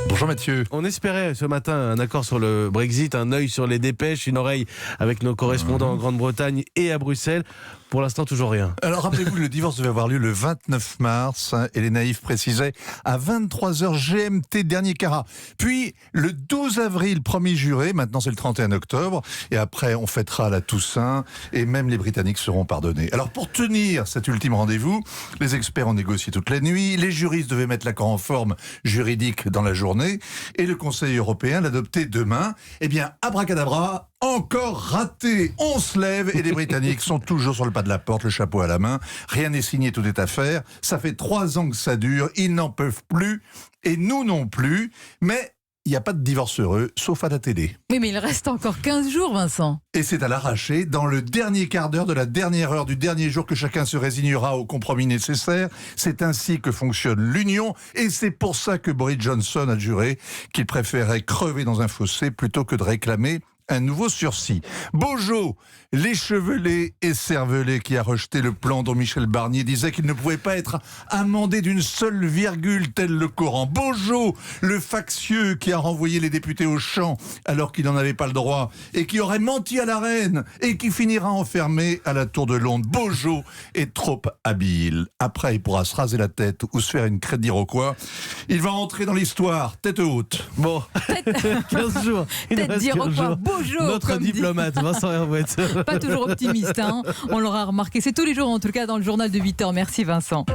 Bonjour Mathieu. On espérait ce matin un accord sur le Brexit, un œil sur les dépêches, une oreille avec nos correspondants en Grande-Bretagne et à Bruxelles. Pour l'instant, toujours rien. Alors rappelez-vous, le divorce devait avoir lieu le 29 mars et les naïfs précisaient à 23h GMT, dernier carat. Puis le 12 avril, premier juré, maintenant c'est le 31 octobre, et après on fêtera la Toussaint, et même les Britanniques seront pardonnés. Alors pour tenir cet ultime rendez-vous, les experts ont négocié toute la nuit, les juristes devaient mettre l'accord en forme juridique dans la journée, et le Conseil européen l'adopter demain. Eh bien, abracadabra, encore raté. On se lève et les Britanniques sont toujours sur le pas de la porte, le chapeau à la main. Rien n'est signé, tout est à faire. Ça fait 3 ans que ça dure, ils n'en peuvent plus, et nous non plus. Mais il n'y a pas de divorce heureux, sauf à la télé. Oui, mais il reste encore 15 jours, Vincent. Et c'est à l'arraché, dans le dernier quart d'heure de la dernière heure du dernier jour, que chacun se résignera au compromis nécessaire. C'est ainsi que fonctionne l'union, et c'est pour ça que Boris Johnson a juré qu'il préférait crever dans un fossé plutôt que de réclamer un nouveau sursis. Bojo, l'échevelé et cervelé qui a rejeté le plan dont Michel Barnier disait qu'il ne pouvait pas être amendé d'une seule virgule tel le Coran. Bojo, le factieux qui a renvoyé les députés au champ alors qu'il n'en avait pas le droit et qui aurait menti à la reine et qui finira enfermé à la Tour de Londres. Bojo est trop habile. Après, il pourra se raser la tête ou se faire une crête d'Iroquois. Il va entrer dans l'histoire, tête haute. Bon, 15 jours. Il nous Tête reste 15 d'Iroquois, jours. Bojo, Notre comme dit. diplomate, Vincent Hervouet. Pas toujours optimiste, hein. On l'aura remarqué. C'est tous les jours, en tout cas, dans le journal de 8h. Merci, Vincent.